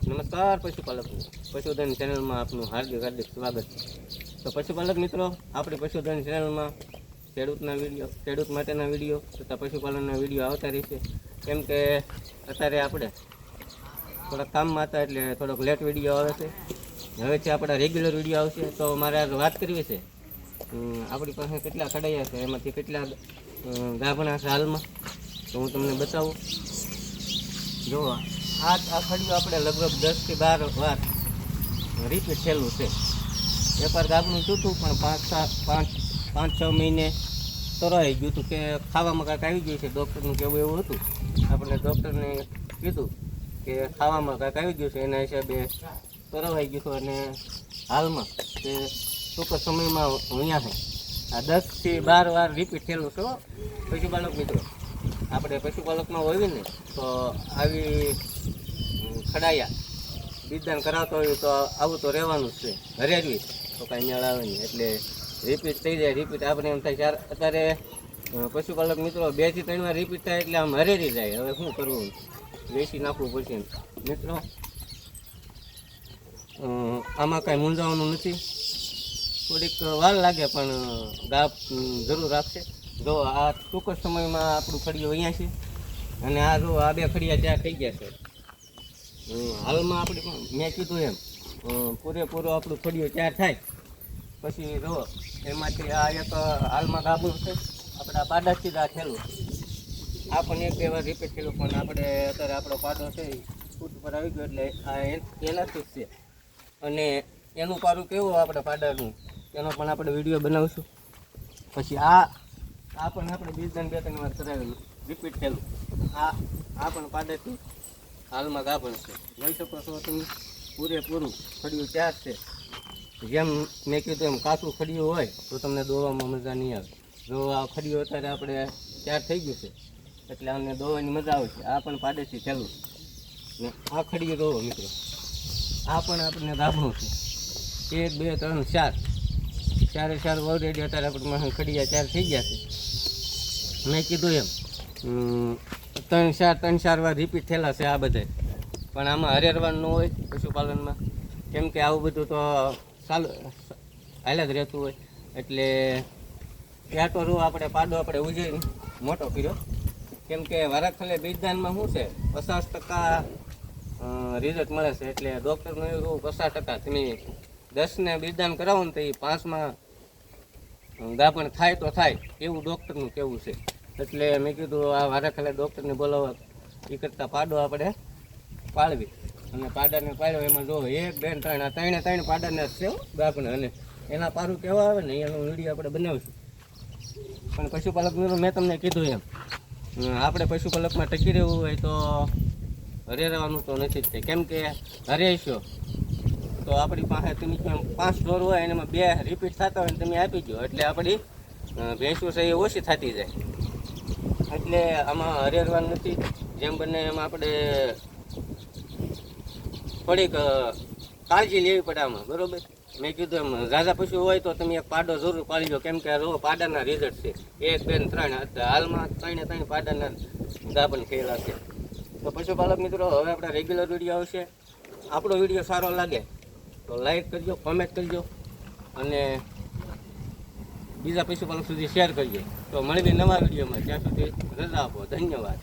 નમસ્કાર પશુપાલક પશુધન ચેનલમાં આપનું હાર્દિક સ્વાગત છે. તો પશુપાલક મિત્રો, આપણી પશુધન ચેનલમાં ખેડૂત માટેના વિડીયો તથા પશુપાલનના વિડીયો આવતા રહેશે. કેમ કે અત્યારે આપણે થોડાક કામમાં હતા એટલે થોડોક લેટ વિડીયો આવે છે. હવેથી આપણા રેગ્યુલર વિડીયો આવશે. તો મારે આજ વાત કરવી છે, આપણી પાસે કેટલા ખડાયા છે, એમાંથી કેટલા ગાભણા છે હાલમાં, તો હું તમને બતાવું. જો આ ખડીઓ આપણે લગભગ 10 થી 12 વાર રિપીટ થયેલું છે. એકવાર ગાભણું તૂટું પણ 5-6 મહિને તરાઈ ગયું હતું કે ખાવામાં કાંઈક આવી ગયું છે. ડૉક્ટરનું કહેવું એવું હતું. આપણે ડૉક્ટરને કીધું કે ખાવામાં કાંઈક આવી ગયું છે, એના હિસાબે તરવાઈ ગયું હતું. અને હાલમાં તે ટૂંક સમયમાં અહીંયા છે. આ 10 થી 12 વાર રિપીટ થયેલું છે. પશુપાલક મિત્રો, આપણે પશુપાલકમાં હોઈએ ને તો આવી ખડાયા બીજદાન કરાવતો હોય તો આવું તો રહેવાનું જ છે. હરેરવી તો કાંઈ મેળ આવે નહીં, એટલે રિપીટ થઈ જાય. રિપીટ આપણે એમ થાય અત્યારે પશુપાલક મિત્રો 2 થી 3 વાર રિપીટ થાય એટલે આમ હરેરી જાય. હવે શું કરવું, વેચી નાખવું પડશે મિત્રો. આમાં કાંઈ મૂંઝાવાનું નથી. થોડીક વાર લાગે પણ ગાપ જરૂર રાખશે. જો આ ટૂંક જ સમયમાં આપણું ખડીઓ અહીંયા છે, અને આ જો આ 2 ખડિયા ત્યાં થઈ ગયા છે. હાલમાં આપણે મેં કીધું એમ પૂરેપૂરો આપણું ખડીઓ તૈયાર થાય પછી જો એમાંથી આ એક હાલમાં ગાભણું છે. આપણે આ પાડાથી જ આ થયેલું. આ પણ 1-2 વાર રિપીટ થયેલું, પણ આપણે અત્યારે આપણો પાડો છે ફૂટ પર આવી ગયો એટલે આ એનાથી જ છે. અને એનું પારું કેવું આપણે પાડાનું, એનો પણ આપણે વિડીયો બનાવીશું. પછી આ પણ આપણે બીજદાન 2-3 વાર કરાવેલું, રિપીટ થયેલું. આ પણ પાડાથી હાલમાં ગાભણ છે. જોઈ શકો છો તમે, પૂરેપૂરું ખડિયું તૈયાર છે. જેમ મેં કીધું એમ કાચું ખડિયું હોય તો તમને દોવામાં મજા નહીં આવે. જો આ ખડિયું અત્યારે આપણે તૈયાર થઈ ગયું છે એટલે અમને દોવાની મજા આવે છે. આ પણ પાડેથી થયેલું ને આ ખડિયું જોવો મિત્રો, આ પણ આપણને ગાભણું છે. 1, 2, 3, 4 4 ઓલરેડી અત્યારે આપણે ખડિયા તૈયાર થઈ ગયા છે. મેં કીધું એમ 3-4 વાર રિપીટ થયેલા છે આ બધા. પણ આમાં હરેરવાનું ન હોય પશુપાલનમાં, કેમ કે આવું બધું તો હાલ્યા જ રહેતું હોય. એટલે ત્યાં તો જો આપણે પાડો આપણે ઉજવીને મોટો કર્યો. કેમ કે વારાખલે બીજદાનમાં શું છે 50% રિઝલ્ટ મળે છે. એટલે ડૉક્ટરનું એવું 50% તમે 10 ને બીજદાન કરાવો ને તો એ 5માં ગાભણ થાય તો થાય એવું ડૉક્ટરનું કહેવું છે. એટલે મેં કીધું આ વારાખલે ડૉક્ટરને બોલાવવા એ કરતાં પાડો આપણે પાળવી. અને પાડાને પાડ્યો એમાં જો 1, 2, 3 આ 3 પાડાને જ છે ગાભણ. અને એના પારું કેવા આવે ને એનો વિડીયો આપણે બનાવીશું. પણ પશુપાલક મિત્રો, મેં તમને કીધું એમ આપણે પશુપાલકમાં ટકી રહેવું હોય તો હરેરવાનું તો નથી જ. કેમ કે હરેશો તો આપણી પાસે તમે 5 ઢોર હોય એનામાં 2 રિપીટ થતા હોય ને તમે આપી દો એટલે આપણી ભેંસો છે એ ઓછી થતી જાય. એટલે આમાં હરેરવાનું નથી. જેમ બને એમ આપણે થોડીક કાળજી લેવી પડે આમાં, બરાબર. મેં કીધું એમ ઝાઝા પશુ હોય તો તમે એક પાડો જરૂર પાડી લો. કેમ કે રો પાડાના રિઝલ્ટ છે 1, 2, 3 હાલમાં 3 પાડાના ગાભણ થયેલા છે. તો પશુપાલક મિત્રો, હવે આપણા રેગ્યુલર વિડીયો આવશે. આપણો વિડીયો સારો લાગે તો લાઈક કરજો, કોમેન્ટ કરજો અને બીજા પશુપાલક સુધી શેર કરજો. તો મળીએ નવા વિડીયોમાં. ત્યાં સુધી રજા આપો. ધન્યવાદ.